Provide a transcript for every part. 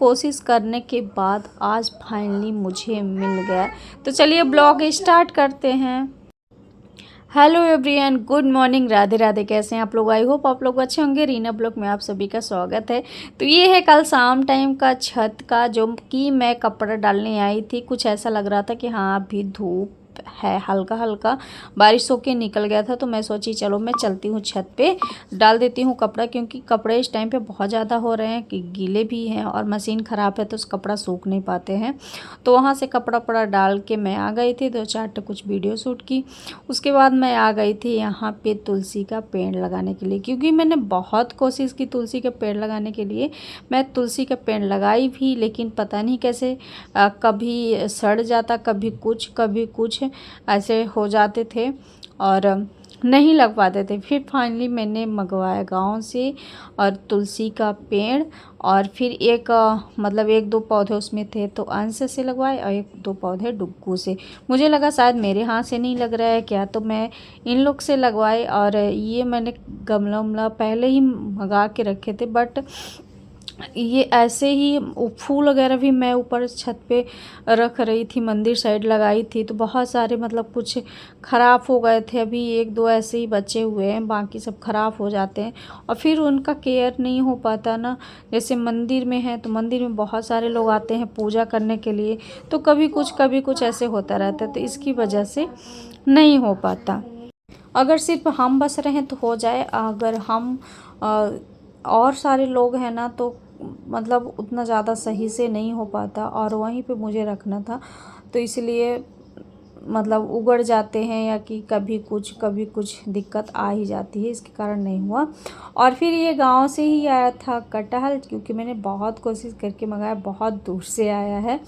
कोशिश करने के बाद आज फाइनली मुझे मिल गया। तो चलिए ब्लॉग स्टार्ट करते हैं। Hello everyone, good morning, Radhe Radhe. कैसे हैं आप लोग? आई होप आप लोग अच्छे होंगे। रीना ब्लॉग में आप सभी का स्वागत है। तो ये है कल शाम टाइम का छत का, जो कि मैं कपड़ा डालने आई थी। कुछ ऐसा लग रहा था कि हाँ अभी धूप है, हल्का हल्का बारिश होके निकल गया था। तो मैं सोची चलो मैं चलती हूँ छत पे, डाल देती हूँ कपड़ा, क्योंकि कपड़े इस टाइम पे बहुत ज़्यादा हो रहे हैं कि गीले भी हैं और मशीन ख़राब है तो उस कपड़ा सूख नहीं पाते हैं। तो वहाँ से कपड़ा डाल के मैं आ गई थी, 2-4 कुछ वीडियो शूट की। उसके बाद मैं आ गई थी यहाँ पे तुलसी का पेड़ लगाने के लिए, क्योंकि मैंने बहुत कोशिश की तुलसी के पेड़ लगाने के लिए। मैं तुलसी का पेड़ लगाई भी, लेकिन पता नहीं कैसे कभी सड़ जाता, कभी कुछ ऐसे हो जाते थे और नहीं लग पाते थे। फिर फाइनली मैंने मंगवाया गांव से और तुलसी का पेड़, और फिर मतलब 1-2 पौधे उसमें थे तो अंश से लगवाए और 1-2 पौधे डुग्गू से। मुझे लगा शायद मेरे हाथ से नहीं लग रहा है क्या, तो मैं इन लोग से लगवाए। और ये मैंने गमला पहले ही मंगा के रखे थे, बट ये ऐसे ही फूल वगैरह भी मैं ऊपर छत पे रख रही थी, मंदिर साइड लगाई थी। तो बहुत सारे मतलब कुछ ख़राब हो गए थे, अभी 1-2 ऐसे ही बचे हुए हैं, बाकी सब ख़राब हो जाते हैं और फिर उनका केयर नहीं हो पाता ना। जैसे मंदिर में है तो मंदिर में बहुत सारे लोग आते हैं पूजा करने के लिए, तो कभी कुछ ऐसे होता रहता है, तो इसकी वजह से नहीं हो पाता। अगर सिर्फ हम बस रहें तो हो जाए, अगर हम और सारे लोग हैं ना तो मतलब उतना ज़्यादा सही से नहीं हो पाता, और वहीं पे मुझे रखना था तो इसलिए मतलब उगड़ जाते हैं, या कि कभी कुछ दिक्कत आ ही जाती है, इसके कारण नहीं हुआ। और फिर ये गांव से ही आया था कटहल, क्योंकि मैंने बहुत कोशिश करके मंगाया, बहुत दूर से आया है।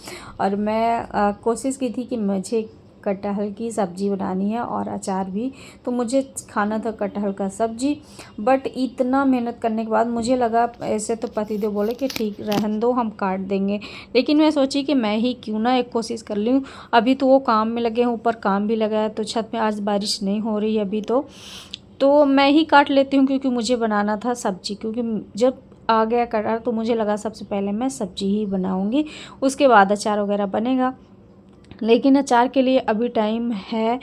और मैं कोशिश की थी कि मुझे कटहल की सब्ज़ी बनानी है और अचार भी, तो मुझे खाना था कटहल का सब्ज़ी। बट इतना मेहनत करने के बाद मुझे लगा, ऐसे तो पतिदेव बोले कि ठीक रहने दो, हम काट देंगे, लेकिन मैं सोची कि मैं ही क्यों ना एक कोशिश कर लूँ। अभी तो वो काम में लगे हैं, ऊपर काम भी लगा है, तो छत में आज बारिश नहीं हो रही अभी, तो मैं ही काट लेती हूँ, क्योंकि मुझे बनाना था सब्ज़ी। क्योंकि जब आ गया कटहल तो मुझे लगा सबसे पहले मैं सब्ज़ी ही बनाऊँगी, उसके बाद अचार वगैरह बनेगा। लेकिन अचार के लिए अभी टाइम है,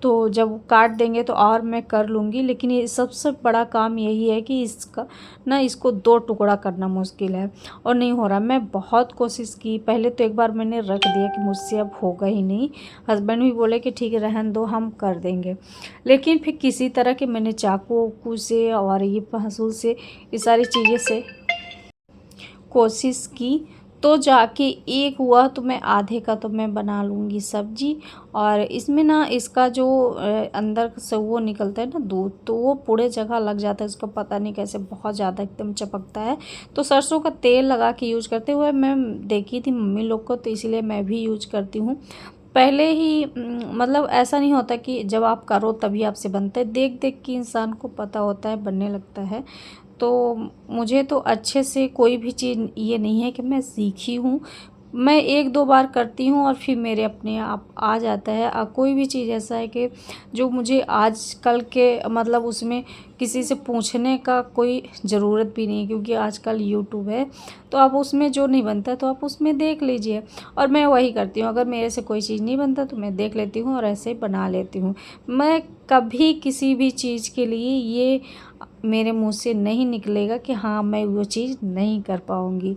तो जब काट देंगे तो और मैं कर लूँगी। लेकिन ये सबसे बड़ा काम यही है कि इसको 2 टुकड़ा करना मुश्किल है और नहीं हो रहा। मैं बहुत कोशिश की, पहले तो एक बार मैंने रख दिया कि मुझसे अब होगा ही नहीं। हस्बैंड भी बोले कि ठीक है रहने दो, हम कर देंगे। लेकिन फिर किसी तरह के मैंने चाकू से और ये पहसुल से, ये सारी चीज़ें से कोशिश की, तो जाके एक हुआ। तो मैं आधे का तो मैं बना लूँगी सब्जी, और इसमें ना इसका जो अंदर से वो निकलता है ना दूध, तो वो पूरे जगह लग जाता है, उसका पता नहीं कैसे बहुत ज़्यादा एकदम चपकता है। तो सरसों का तेल लगा के यूज करते हुए मैं देखी थी मम्मी लोग को, तो इसलिए मैं भी यूज करती हूँ। पहले ही मतलब ऐसा नहीं होता कि जब आप करो तभी आपसे बनता है, देख देख के इंसान को पता होता है, बनने लगता है। तो मुझे तो अच्छे से कोई भी चीज़ ये नहीं है कि मैं सीखी हूँ, मैं 1-2 बार करती हूँ और फिर मेरे अपने आप आ जाता है। कोई भी चीज़ ऐसा है कि जो मुझे आजकल के मतलब उसमें किसी से पूछने का कोई ज़रूरत भी नहीं है, क्योंकि आजकल यूट्यूब है, तो आप उसमें जो नहीं बनता तो आप उसमें देख लीजिए। और मैं वही करती हूँ, अगर मेरे से कोई चीज़ नहीं बनता तो मैं देख लेती हूँ और ऐसे बना लेती हूँ। मैं कभी किसी भी चीज़ के लिए ये मेरे मुँह से नहीं निकलेगा कि हाँ मैं वो चीज़ नहीं कर पाऊँगी।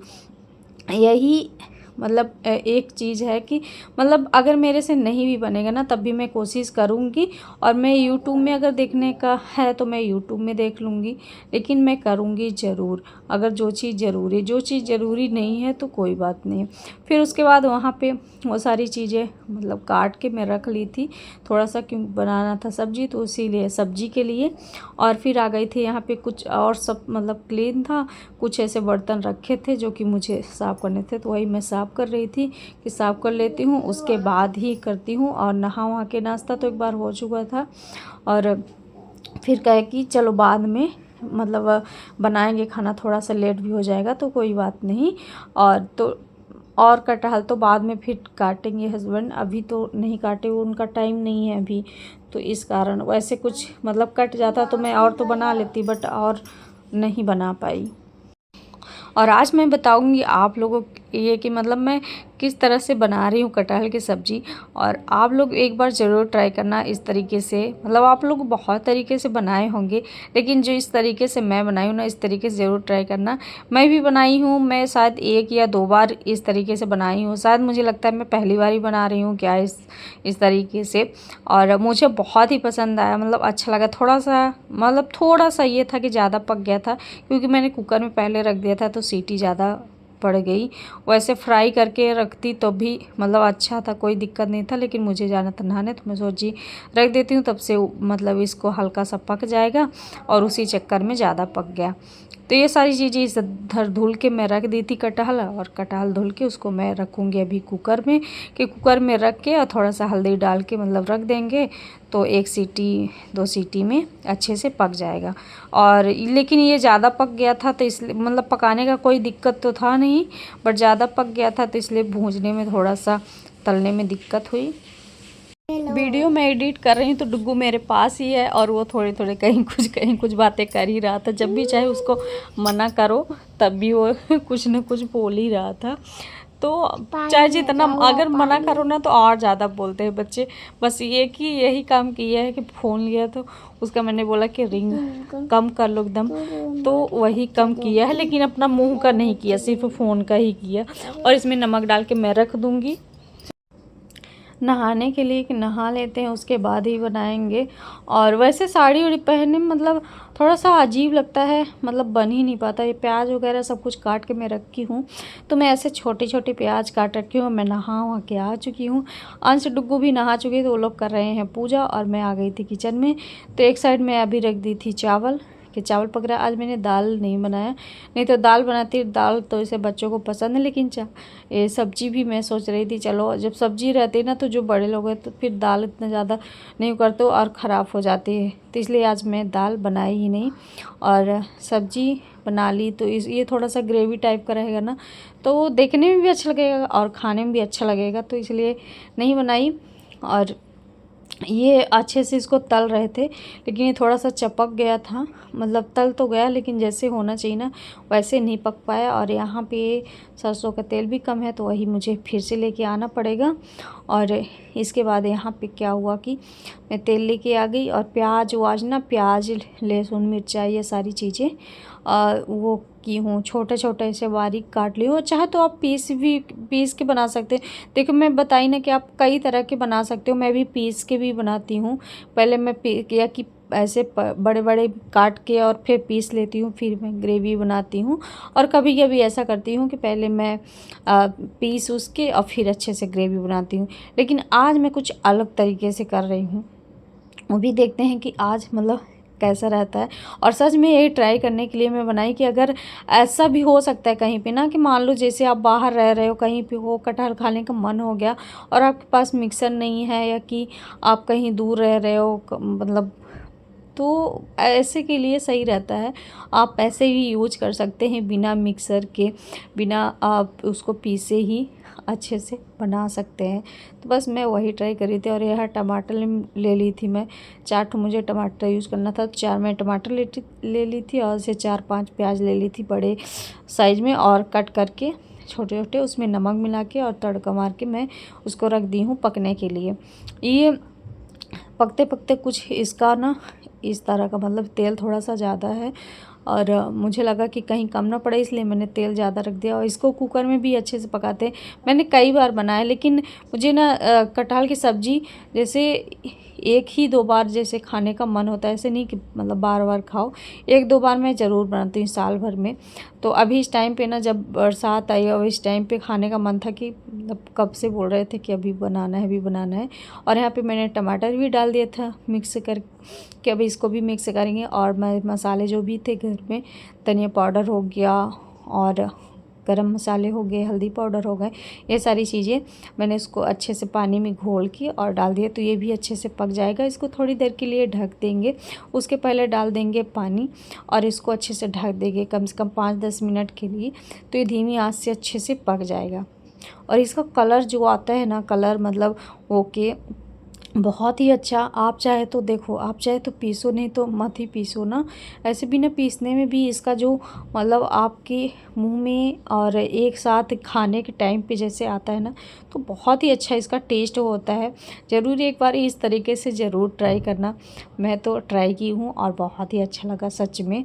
यही मतलब एक चीज़ है कि मतलब अगर मेरे से नहीं भी बनेगा ना तब भी मैं कोशिश करूँगी, और मैं यूट्यूब में अगर देखने का है तो मैं यूट्यूब में देख लूँगी, लेकिन मैं करूँगी ज़रूर। अगर जो चीज़ ज़रूरी नहीं है तो कोई बात नहीं। फिर उसके बाद वहाँ पे वो सारी चीज़ें मतलब काट के मैं रख ली थी, थोड़ा सा क्यों बनाना था सब्ज़ी, तो इसीलिए सब्ज़ी के लिए। और फिर आ गई थी यहाँ पे, कुछ और सब मतलब क्लीन था, कुछ ऐसे बर्तन रखे थे जो कि मुझे साफ़ करने थे, तो वही मैं साफ़ कर रही थी कि साफ़ कर लेती हूँ उसके बाद ही करती हूँ। और नहा वहा के नाश्ता तो एक बार हो चुका था, और फिर कहे कि चलो बाद में मतलब बनाएंगे खाना, थोड़ा सा लेट भी हो जाएगा तो कोई बात नहीं। और कटहल तो बाद में फिर काटेंगे हस्बैंड, अभी तो नहीं काटे, उनका टाइम नहीं है अभी, तो इस कारण वैसे कुछ मतलब कट जाता तो मैं और तो बना लेती, बट और नहीं बना पाई। और आज मैं बताऊंगी आप लोगों ये कि मतलब मैं किस तरह से बना रही हूँ कटहल की सब्ज़ी। और आप लोग एक बार ज़रूर ट्राई करना इस तरीके से। मतलब आप लोग बहुत तरीके से बनाए होंगे, लेकिन जो इस तरीके से मैं बनाई हूँ ना, इस तरीके से ज़रूर ट्राई करना। मैं भी बनाई हूँ, मैं शायद 1 या 2 बार इस तरीके से बनाई हूँ। शायद मुझे लगता है मैं पहली बार ही बना रही हूँ क्या इस तरीके से। और मुझे बहुत ही पसंद आया, मतलब अच्छा लगा। थोड़ा सा ये था कि ज़्यादा पक गया था, क्योंकि मैंने कुकर में पहले रख दिया था तो सीटी ज़्यादा पड़ गई। वैसे फ्राई करके रखती तो भी मतलब अच्छा था, कोई दिक्कत नहीं था, लेकिन मुझे जाना था नहाने तो मैं सोची रख देती हूँ, तब से मतलब इसको हल्का सा पक जाएगा। और उसी चक्कर में ज़्यादा पक गया। तो ये सारी चीज़ें इधर धुल के मैं रख दी थी कटहल, और कटहल धुल के उसको मैं रखूँगी अभी कुकर में, कि कुकर में रख के और थोड़ा सा हल्दी डाल के मतलब रख देंगे तो 1 सीटी 2 सीटी में अच्छे से पक जाएगा। और लेकिन ये ज़्यादा पक गया था तो इसलिए मतलब पकाने का कोई दिक्कत तो था नहीं, बट ज़्यादा पक गया था तो इसलिए भूंजने में थोड़ा सा तलने में दिक्कत हुई। वीडियो मैं एडिट कर रही हूँ तो डुग्गू मेरे पास ही है, और वो थोड़े थोड़े कहीं कुछ बातें कर ही रहा था। जब भी चाहे उसको मना करो तब भी वो कुछ न कुछ बोल ही रहा था। तो चाहे जितना अगर मना करो ना तो और ज़्यादा बोलते हैं बच्चे। बस ये कि यही काम किया है कि फ़ोन लिया तो उसका मैंने बोला कि रिंग कम कर लो एकदम, तो वही कम किया है, लेकिन अपना मुंह का नहीं किया, सिर्फ फ़ोन का ही किया। और इसमें नमक डाल के मैं रख दूँगी नहाने के लिए, कि नहा लेते हैं उसके बाद ही बनाएंगे। और वैसे साड़ी उड़ी पहनने में मतलब थोड़ा सा अजीब लगता है, मतलब बन ही नहीं पाता। ये प्याज वगैरह सब कुछ काट के मैं रखी हूँ, तो मैं ऐसे छोटे छोटे प्याज काट रखी हूँ। मैं नहा वहाँ के आ चुकी हूँ, अंश डुग्गू भी नहा चुके, तो वो लोग कर रहे हैं पूजा और मैं आ गई थी किचन में। तो एक साइड में अभी रख दी थी चावल, कि चावल पक रहा है। आज मैंने दाल नहीं बनाया, नहीं तो दाल बनाती। दाल तो इसे बच्चों को पसंद है, लेकिन ये सब्जी भी मैं सोच रही थी चलो जब सब्जी रहती है ना तो जो बड़े लोग हैं तो फिर दाल इतना ज़्यादा नहीं करते और ख़राब हो जाती है, तो इसलिए आज मैं दाल बनाई ही नहीं और सब्जी बना ली। तो ये थोड़ा सा ग्रेवी टाइप का रहेगा ना, तो देखने में भी अच्छा लगेगा और खाने में भी अच्छा लगेगा, तो इसलिए नहीं बनाई। और ये अच्छे से इसको तल रहे थे, लेकिन ये थोड़ा सा चपक गया था। मतलब तल तो गया, लेकिन जैसे होना चाहिए ना वैसे नहीं पक पाया। और यहाँ पे सरसों का तेल भी कम है, तो वही मुझे फिर से लेके आना पड़ेगा। और इसके बाद यहाँ पे क्या हुआ कि मैं तेल लेके आ गई, और प्याज वाज ना, प्याज लहसुन मिर्चा ये सारी चीज़ें वो की हूँ, छोटे छोटे से बारीक काट ली हूँ। चाहे तो आप पीस के बना सकते हैं। देखो मैं बताई ना कि आप कई तरह के बना सकते हो, मैं भी पीस के भी बनाती हूँ। पहले मैं किया कि ऐसे बड़े बड़े काट के और फिर पीस लेती हूँ, फिर मैं ग्रेवी बनाती हूँ। और कभी कभी ऐसा करती हूँ कि पहले मैं पीस उसके और फिर अच्छे से ग्रेवी बनाती हूँ। लेकिन आज मैं कुछ अलग तरीके से कर रही हूँ, वो भी देखते हैं कि आज मतलब कैसा रहता है। और सच में यही ट्राई करने के लिए मैं बनाई कि अगर ऐसा भी हो सकता है कहीं पे ना, कि मान लो जैसे आप बाहर रह रहे हो, कहीं पे हो, कटहल खाने का मन हो गया और आपके पास मिक्सर नहीं है, या कि आप कहीं दूर रह रहे हो मतलब, तो ऐसे के लिए सही रहता है। आप ऐसे ही यूज कर सकते हैं बिना मिक्सर के, बिना आप उसको पीसे ही अच्छे से बना सकते हैं। तो बस मैं वही ट्राई करी थी। और यह टमाटर ले ली थी मैं, 4 मुझे टमाटर यूज़ करना था, 4 मैं टमाटर ले ली थी, और से 4-5 प्याज ले ली थी बड़े साइज़ में, और कट करके छोटे छोटे उसमें नमक मिला के और तड़का मार के मैं उसको रख दी हूँ पकने के लिए। ये पकते पकते कुछ इसका ना इस तरह का मतलब तेल थोड़ा सा ज़्यादा है, और मुझे लगा कि कहीं कम ना पड़े, इसलिए मैंने तेल ज़्यादा रख दिया। और इसको कुकर में भी अच्छे से पकाते हैं, मैंने कई बार बनाया। लेकिन मुझे ना कटहल की सब्ज़ी जैसे 1 ही 2 बार जैसे खाने का मन होता है, ऐसे नहीं कि मतलब बार बार खाओ। 1-2 बार मैं ज़रूर बनाती हूँ साल भर में। तो अभी इस टाइम पे ना जब बरसात आई और इस टाइम पे खाने का मन था, कि मतलब कब से बोल रहे थे कि अभी बनाना है, अभी बनाना है। और यहाँ पे मैंने टमाटर भी डाल दिया था मिक्स कर के, अभी इसको भी मिक्स करेंगे। और मसाले जो भी थे घर में, धनिया पाउडर हो गया और गरम मसाले हो गए, हल्दी पाउडर हो गए, ये सारी चीज़ें मैंने इसको अच्छे से पानी में घोल के और डाल दिया। तो ये भी अच्छे से पक जाएगा। इसको थोड़ी देर के लिए ढक देंगे, उसके पहले डाल देंगे पानी, और इसको अच्छे से ढक देंगे कम से कम 5-10 मिनट के लिए। तो ये धीमी आंच से अच्छे से पक जाएगा। और इसका कलर जो आता है ना, कलर मतलब ओके बहुत ही अच्छा। आप चाहे तो देखो, आप चाहे तो पीसो, नहीं तो मत ही पीसो ना। ऐसे बिना पीसने में भी इसका जो मतलब आपके मुंह में और एक साथ खाने के टाइम पे जैसे आता है ना, तो बहुत ही अच्छा इसका टेस्ट होता है। ज़रूर एक बार इस तरीके से ज़रूर ट्राई करना। मैं तो ट्राई की हूँ और बहुत ही अच्छा लगा सच में।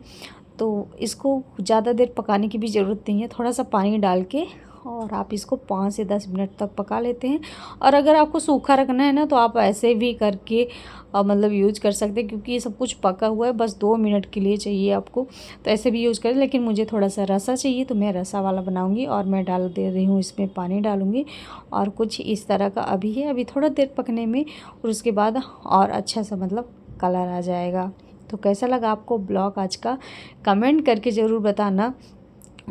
तो इसको ज़्यादा देर पकाने की भी ज़रूरत नहीं है, थोड़ा सा पानी डाल के और आप इसको 5 से 10 मिनट तक पका लेते हैं। और अगर आपको सूखा रखना है ना, तो आप ऐसे भी करके मतलब यूज कर सकते हैं, क्योंकि ये सब कुछ पका हुआ है, बस 2 मिनट के लिए चाहिए आपको। तो ऐसे भी यूज़ करें, लेकिन मुझे थोड़ा सा रसा चाहिए तो मैं रसा वाला बनाऊँगी। और मैं डाल दे रही हूँ, इसमें पानी डालूँगी और कुछ इस तरह का अभी है, अभी थोड़ा देर पकने में, और उसके बाद और अच्छा सा मतलब कलर आ जाएगा। तो कैसा लगा आपको ब्लॉग आज का, कमेंट करके ज़रूर बताना।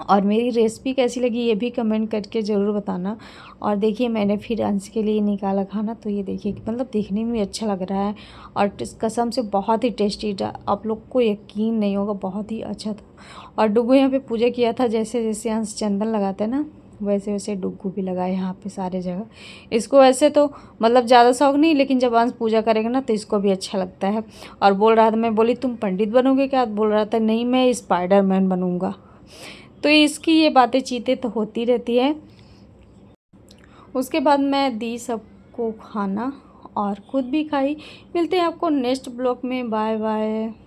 और मेरी रेसिपी कैसी लगी ये भी कमेंट करके ज़रूर बताना। और देखिए मैंने फिर अंश के लिए निकाला खाना, तो ये देखिए मतलब देखने में भी अच्छा लग रहा है और कसम से बहुत ही टेस्टी था। आप लोग को यकीन नहीं होगा, बहुत ही अच्छा था। और डुग्गू यहाँ पे पूजा किया था, जैसे जैसे अंश चंदन लगाते हैं ना, वैसे वैसे डुग्गू भी लगा यहाँ पे सारे जगह। इसको वैसे तो मतलब ज़्यादा शौक नहीं, लेकिन जब अंश पूजा करेगा ना तो इसको भी अच्छा लगता है। और बोल रहा था, मैं बोली तुम पंडित बनोगे क्या, बोल रहा था नहीं मैं स्पाइडरमैन बनूँगा। तो इसकी ये बातें चीतें तो होती रहती है। उसके बाद मैं दी सबको खाना और खुद भी खाई। मिलते हैं आपको नेक्स्ट ब्लॉग में, बाय बाय।